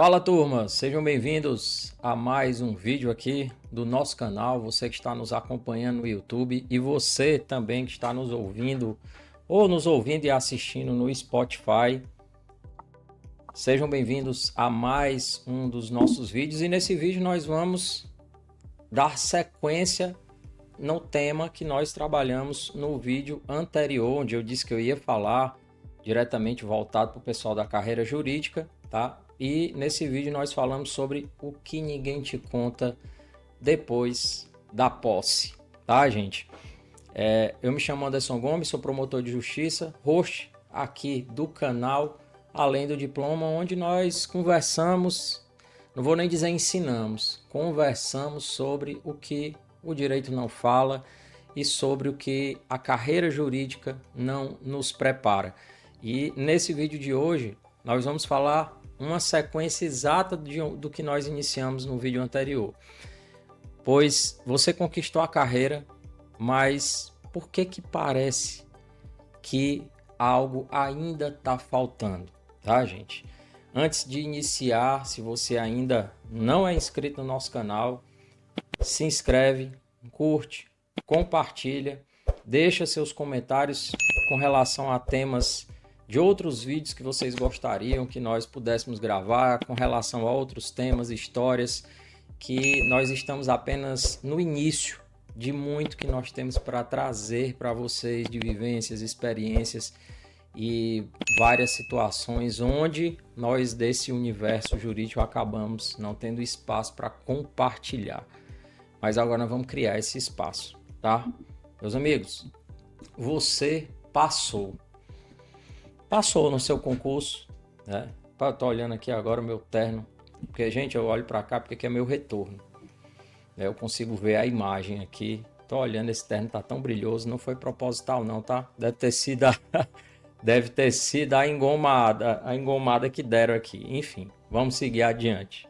Fala turma, sejam bem-vindos a mais um vídeo aqui do nosso canal. Você que está nos acompanhando no YouTube e você também que está nos ouvindo e assistindo no Spotify. Sejam bem-vindos a mais um dos nossos vídeos e nesse vídeo nós vamos dar sequência no tema que nós trabalhamos no vídeo anterior, onde eu disse que eu ia falar diretamente voltado para o pessoal da carreira jurídica, tá? E nesse vídeo nós falamos sobre o que ninguém te conta depois da posse, tá, gente? Eu me chamo Anderson Gomes, sou promotor de justiça, host aqui do canal Além do Diploma, onde nós conversamos, não vou nem dizer ensinamos, conversamos sobre o que o direito não fala e sobre o que a carreira jurídica não nos prepara. E nesse vídeo de hoje nós vamos falar uma sequência exata do que nós iniciamos no vídeo anterior. Pois você conquistou a carreira, mas por que parece que algo ainda está faltando, tá, gente? Antes de iniciar, se você ainda não é inscrito no nosso canal, se inscreve, curte, compartilha, deixa seus comentários com relação a temas de outros vídeos que vocês gostariam que nós pudéssemos gravar, com relação a outros temas, histórias, que nós estamos apenas no início de muito que nós temos para trazer para vocês de vivências, experiências e várias situações onde nós desse universo jurídico acabamos não tendo espaço para compartilhar. Mas agora nós vamos criar esse espaço, tá? Meus amigos, você passou no seu concurso, né? Tô olhando aqui agora o meu terno, porque, gente, eu olho para cá porque aqui é meu retorno. Eu consigo ver a imagem aqui. Tô olhando, esse terno tá tão brilhoso, não foi proposital não, tá? Deve ter sido a engomada que deram aqui. Enfim, vamos seguir adiante.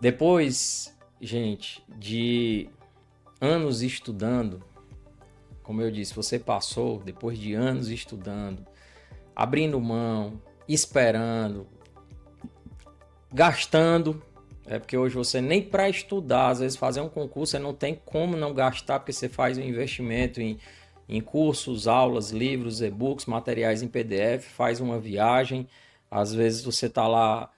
Depois, gente, de anos estudando, como eu disse, você passou depois de anos estudando, abrindo mão, esperando, gastando, porque hoje você nem para estudar, às vezes fazer um concurso, você não tem como não gastar, porque você faz um investimento em cursos, aulas, livros, e-books, materiais em PDF, faz uma viagem, às vezes você está lá,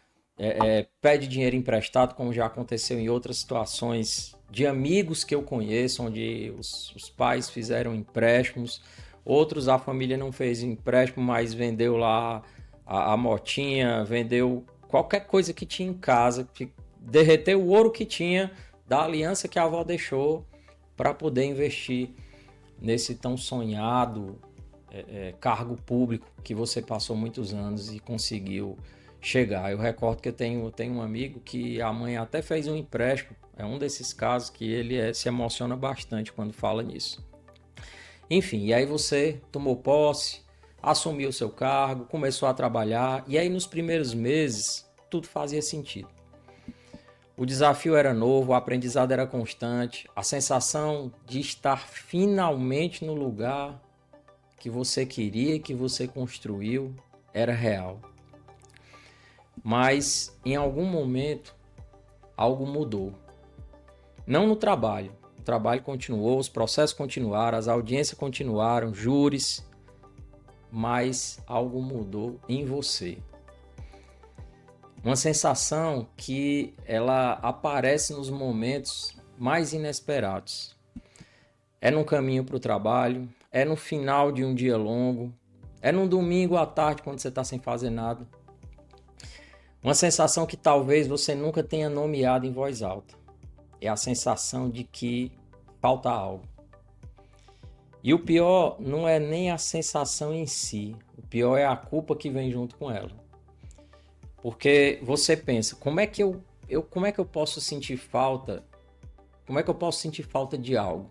pede dinheiro emprestado, como já aconteceu em outras situações de amigos que eu conheço, onde os pais fizeram empréstimos, outros a família não fez empréstimo, mas vendeu lá a motinha, vendeu qualquer coisa que tinha em casa, que derreteu o ouro que tinha da aliança que a avó deixou para poder investir nesse tão sonhado cargo público que você passou muitos anos e conseguiu chegar. Eu recordo que eu tenho um amigo que a mãe até fez um empréstimo, é um desses casos que ele se emociona bastante quando fala nisso. Enfim, e aí você tomou posse, assumiu o seu cargo, começou a trabalhar, e aí nos primeiros meses tudo fazia sentido. O desafio era novo, o aprendizado era constante, a sensação de estar finalmente no lugar que você queria, que você construiu, era real. Mas em algum momento algo mudou. Não no trabalho. O trabalho continuou, os processos continuaram, as audiências continuaram, júris, mas algo mudou em você. Uma sensação que ela aparece nos momentos mais inesperados. É no caminho para o trabalho, é no final de um dia longo, é num domingo à tarde quando você está sem fazer nada. Uma sensação que talvez você nunca tenha nomeado em voz alta. É a sensação de que falta algo. E o pior não é nem a sensação em si. O pior é a culpa que vem junto com ela. Porque você pensa, como é que eu posso sentir falta? Como é que eu posso sentir falta de algo?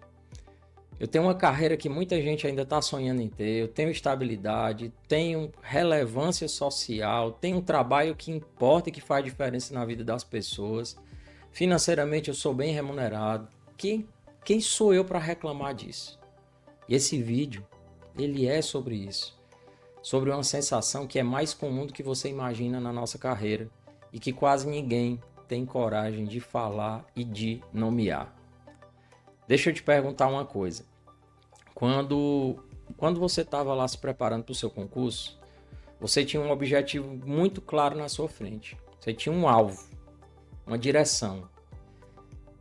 Eu tenho uma carreira que muita gente ainda está sonhando em ter, eu tenho estabilidade, tenho relevância social, tenho um trabalho que importa e que faz diferença na vida das pessoas. Financeiramente eu sou bem remunerado. Quem sou eu para reclamar disso? E esse vídeo, ele é sobre isso. Sobre uma sensação que é mais comum do que você imagina na nossa carreira, e que quase ninguém tem coragem de falar e de nomear. Deixa eu te perguntar uma coisa. Quando você estava lá se preparando para o seu concurso, você tinha um objetivo muito claro na sua frente. Você tinha um alvo, uma direção.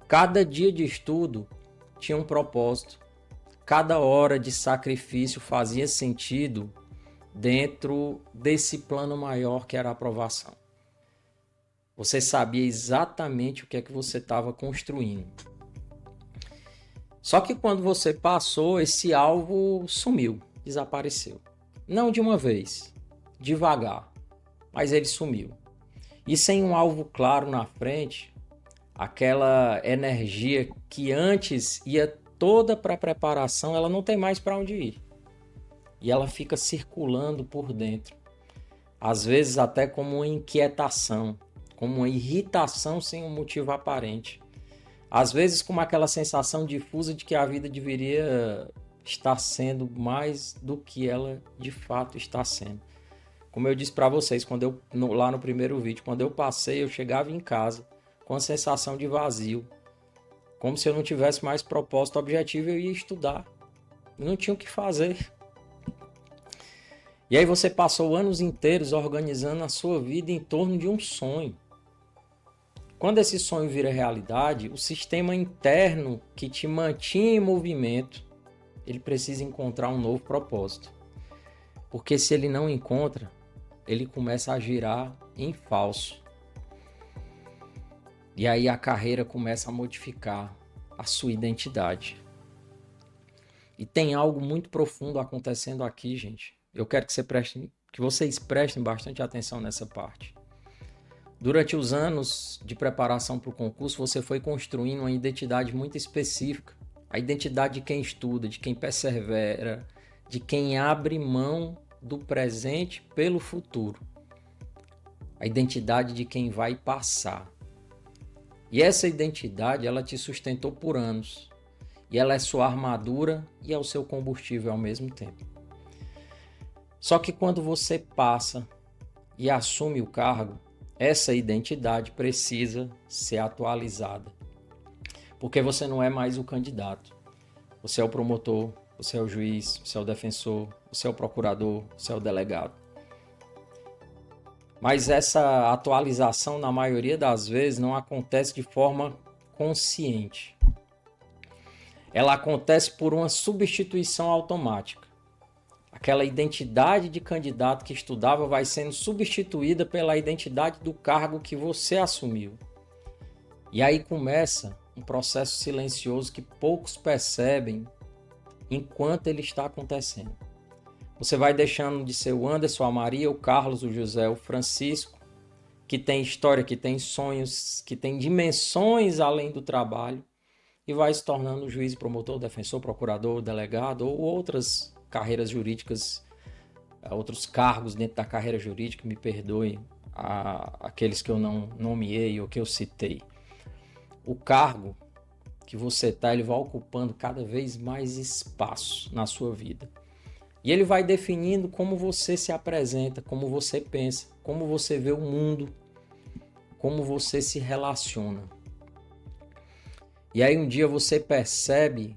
Cada dia de estudo tinha um propósito. Cada hora de sacrifício fazia sentido dentro desse plano maior que era a aprovação. Você sabia exatamente o que é que você estava construindo. Só que quando você passou, esse alvo sumiu, desapareceu. Não de uma vez, devagar, mas ele sumiu. E sem um alvo claro na frente, aquela energia que antes ia toda para a preparação, ela não tem mais para onde ir. E ela fica circulando por dentro. Às vezes até como uma inquietação, como uma irritação sem um motivo aparente. Às vezes como aquela sensação difusa de que a vida deveria estar sendo mais do que ela de fato está sendo. Como eu disse para vocês lá no primeiro vídeo, quando eu passei, eu chegava em casa com a sensação de vazio. Como se eu não tivesse mais propósito, objetivo, eu ia estudar. Eu não tinha o que fazer. E aí você passou anos inteiros organizando a sua vida em torno de um sonho. Quando esse sonho vira realidade, o sistema interno que te mantinha em movimento, ele precisa encontrar um novo propósito. Porque se ele não encontra, ele começa a girar em falso. E aí a carreira começa a modificar a sua identidade. E tem algo muito profundo acontecendo aqui, gente. Eu quero que vocês prestem bastante atenção nessa parte. Durante os anos de preparação para o concurso, você foi construindo uma identidade muito específica. A identidade de quem estuda, de quem persevera, de quem abre mão do presente pelo futuro. A identidade de quem vai passar. E essa identidade, ela te sustentou por anos. E ela é sua armadura e é o seu combustível ao mesmo tempo. Só que quando você passa e assume o cargo, essa identidade precisa ser atualizada. Porque você não é mais o candidato. Você é o promotor, você é o juiz, você é o defensor, você é o procurador, você é o delegado. Mas essa atualização, na maioria das vezes, não acontece de forma consciente. Ela acontece por uma substituição automática. Aquela identidade de candidato que estudava vai sendo substituída pela identidade do cargo que você assumiu. E aí começa um processo silencioso que poucos percebem enquanto ele está acontecendo. Você vai deixando de ser o Anderson, a Maria, o Carlos, o José, o Francisco, que tem história, que tem sonhos, que tem dimensões além do trabalho, e vai se tornando juiz, promotor, defensor, procurador, delegado ou outras carreiras jurídicas, outros cargos dentro da carreira jurídica, me perdoem aqueles que eu não nomeei ou que eu citei. O cargo que você está, ele vai ocupando cada vez mais espaço na sua vida. E ele vai definindo como você se apresenta, como você pensa, como você vê o mundo, como você se relaciona. E aí um dia você percebe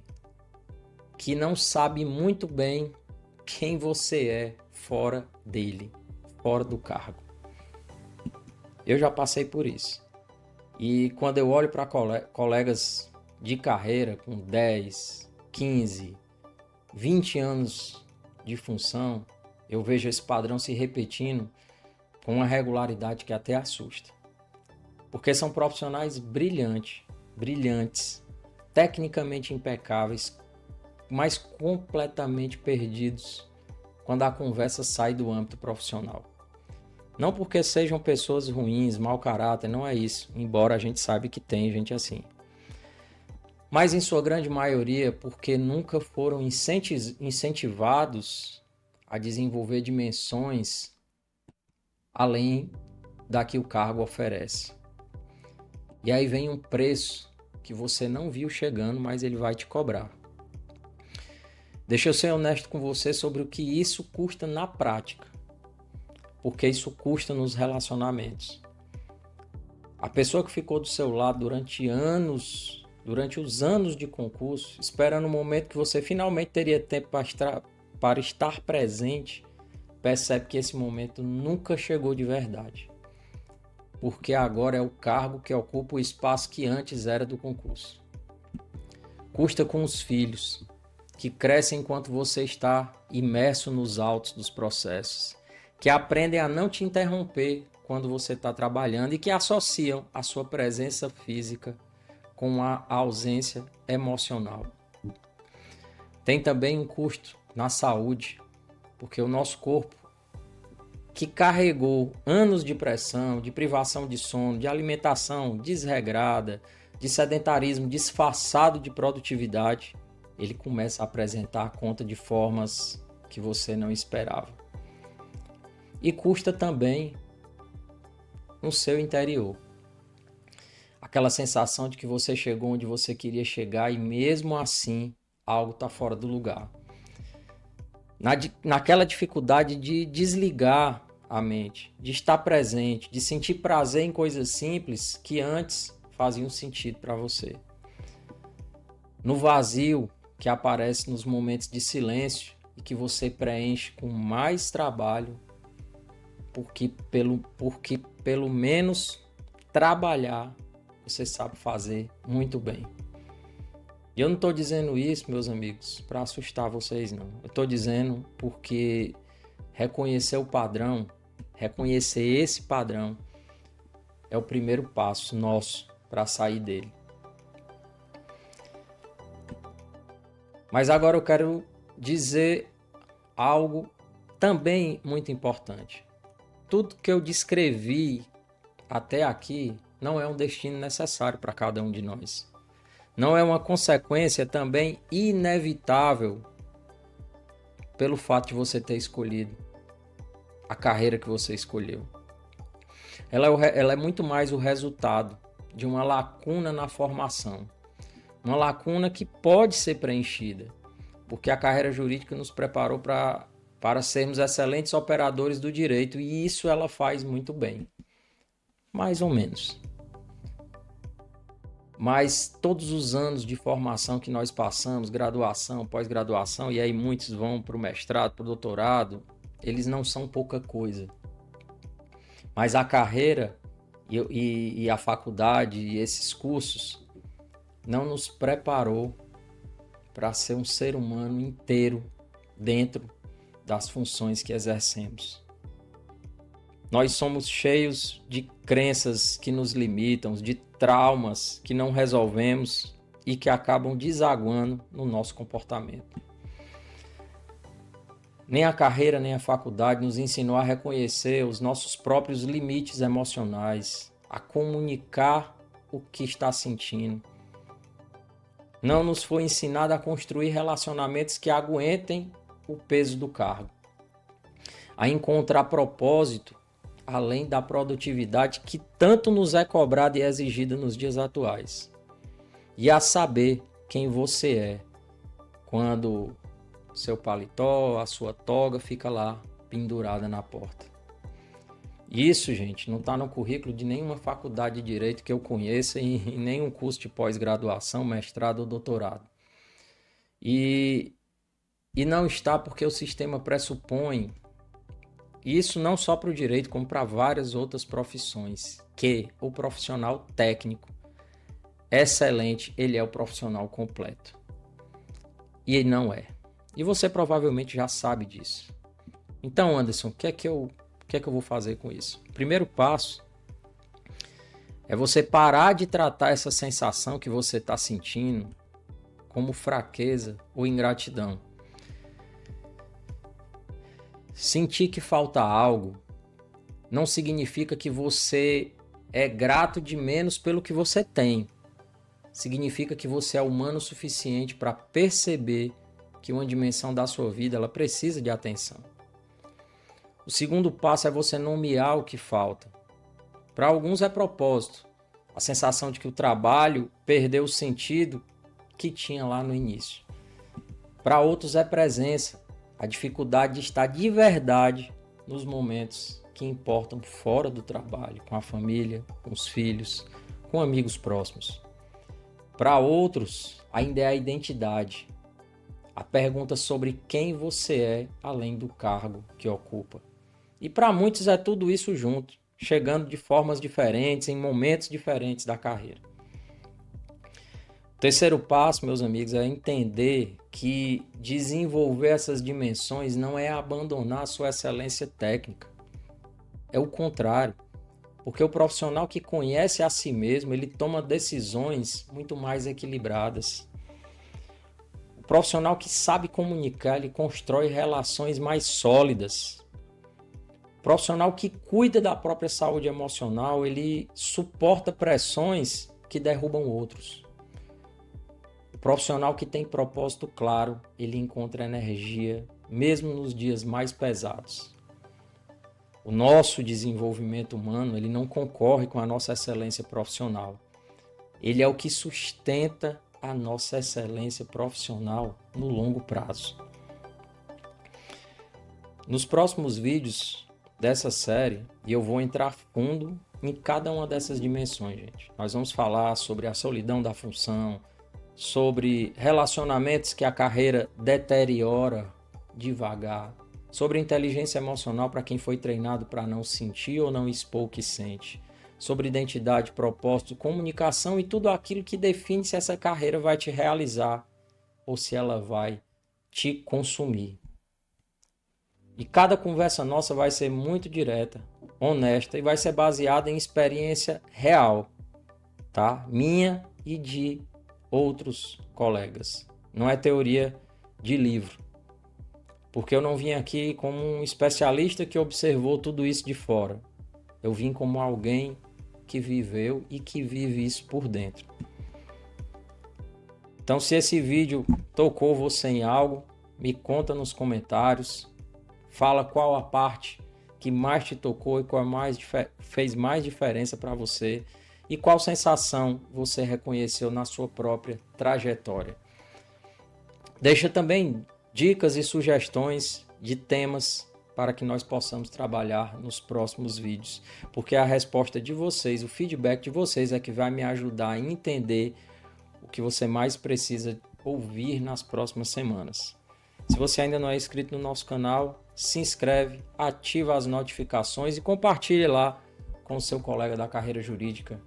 que não sabe muito bem quem você é fora dele, fora do cargo. Eu já passei por isso. E quando eu olho para colegas de carreira com 10, 15, 20 anos de função, eu vejo esse padrão se repetindo com uma regularidade que até assusta. Porque são profissionais brilhantes, tecnicamente impecáveis, mas completamente perdidos quando a conversa sai do âmbito profissional. Não porque sejam pessoas ruins, mau caráter, não é isso, embora a gente saiba que tem gente assim. Mas em sua grande maioria porque nunca foram incentivados a desenvolver dimensões além da que o cargo oferece. E aí vem um preço que você não viu chegando, mas ele vai te cobrar. Deixa eu ser honesto com você sobre o que isso custa na prática. Porque isso custa nos relacionamentos. A pessoa que ficou do seu lado durante anos, durante os anos de concurso, esperando o momento que você finalmente teria tempo para estar presente, percebe que esse momento nunca chegou de verdade. Porque agora é o cargo que ocupa o espaço que antes era do concurso. Custa com os filhos, que crescem enquanto você está imerso nos autos dos processos, que aprendem a não te interromper quando você está trabalhando e que associam a sua presença física com a ausência emocional. Tem também um custo na saúde, porque o nosso corpo, que carregou anos de pressão, de privação de sono, de alimentação desregrada, de sedentarismo disfarçado de produtividade, ele começa a apresentar a conta de formas que você não esperava. E custa também no seu interior. Aquela sensação de que você chegou onde você queria chegar e mesmo assim algo está fora do lugar. Naquela dificuldade de desligar a mente, de estar presente, de sentir prazer em coisas simples que antes faziam sentido para você. No vazio que aparece nos momentos de silêncio e que você preenche com mais trabalho, porque pelo menos trabalhar você sabe fazer muito bem. E eu não estou dizendo isso, meus amigos, para assustar vocês, não. Eu estou dizendo porque reconhecer o padrão, reconhecer esse padrão, é o primeiro passo nosso para sair dele. Mas agora eu quero dizer algo também muito importante. Tudo que eu descrevi até aqui não é um destino necessário para cada um de nós. Não é uma consequência também inevitável pelo fato de você ter escolhido a carreira que você escolheu. Ela é muito mais o resultado de uma lacuna na formação. Uma lacuna que pode ser preenchida, porque a carreira jurídica nos preparou para sermos excelentes operadores do direito, e isso ela faz muito bem. Mais ou menos. Mas todos os anos de formação que nós passamos, graduação, pós-graduação, e aí muitos vão para o mestrado, para o doutorado, eles não são pouca coisa. Mas a carreira e a faculdade e esses cursos não nos preparou para ser um ser humano inteiro dentro das funções que exercemos. Nós somos cheios de crenças que nos limitam, de traumas que não resolvemos e que acabam desaguando no nosso comportamento. Nem a carreira, nem a faculdade nos ensinou a reconhecer os nossos próprios limites emocionais, a comunicar o que está sentindo. Não nos foi ensinado a construir relacionamentos que aguentem o peso do cargo, a encontrar propósito além da produtividade que tanto nos é cobrada e exigida nos dias atuais, e a saber quem você é quando seu paletó, a sua toga fica lá pendurada na porta. Isso, gente, não está no currículo de nenhuma faculdade de direito que eu conheça e em nenhum curso de pós-graduação, mestrado ou doutorado. E não está porque o sistema pressupõe, isso não só para o direito, como para várias outras profissões, que o profissional técnico excelente, ele é o profissional completo. E ele não é. E você provavelmente já sabe disso. Então, Anderson, o que é que eu vou fazer com isso? O primeiro passo é você parar de tratar essa sensação que você está sentindo como fraqueza ou ingratidão. Sentir que falta algo não significa que você é grato de menos pelo que você tem. Significa que você é humano o suficiente para perceber que uma dimensão da sua vida ela precisa de atenção. O segundo passo é você nomear o que falta. Para alguns é propósito, a sensação de que o trabalho perdeu o sentido que tinha lá no início. Para outros é presença, a dificuldade de estar de verdade nos momentos que importam fora do trabalho, com a família, com os filhos, com amigos próximos. Para outros, ainda é a identidade, a pergunta sobre quem você é além do cargo que ocupa. E para muitos é tudo isso junto, chegando de formas diferentes, em momentos diferentes da carreira. O terceiro passo, meus amigos, é entender que desenvolver essas dimensões não é abandonar a sua excelência técnica. É o contrário, porque o profissional que conhece a si mesmo, ele toma decisões muito mais equilibradas. O profissional que sabe comunicar, ele constrói relações mais sólidas. O profissional que cuida da própria saúde emocional, ele suporta pressões que derrubam outros. O profissional que tem propósito claro, ele encontra energia, mesmo nos dias mais pesados. O nosso desenvolvimento humano, ele não concorre com a nossa excelência profissional. Ele é o que sustenta a nossa excelência profissional no longo prazo. Nos próximos vídeos dessa série, eu vou entrar fundo em cada uma dessas dimensões, gente. Nós vamos falar sobre a solidão da função, sobre relacionamentos que a carreira deteriora devagar, sobre inteligência emocional para quem foi treinado para não sentir ou não expor o que sente, sobre identidade, propósito, comunicação e tudo aquilo que define se essa carreira vai te realizar ou se ela vai te consumir. E cada conversa nossa vai ser muito direta, honesta e vai ser baseada em experiência real, tá? Minha e de outros colegas. Não é teoria de livro. Porque eu não vim aqui como um especialista que observou tudo isso de fora. Eu vim como alguém que viveu e que vive isso por dentro. Então, se esse vídeo tocou você em algo, me conta nos comentários. Fala qual a parte que mais te tocou e qual fez mais diferença para você e qual sensação você reconheceu na sua própria trajetória. Deixa também dicas e sugestões de temas para que nós possamos trabalhar nos próximos vídeos, porque a resposta de vocês, o feedback de vocês é que vai me ajudar a entender o que você mais precisa ouvir nas próximas semanas. Se você ainda não é inscrito no nosso canal, se inscreve, ativa as notificações e compartilhe lá com o seu colega da carreira jurídica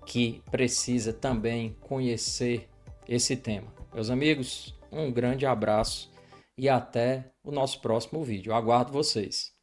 que precisa também conhecer esse tema. Meus amigos, um grande abraço e até o nosso próximo vídeo. Eu aguardo vocês.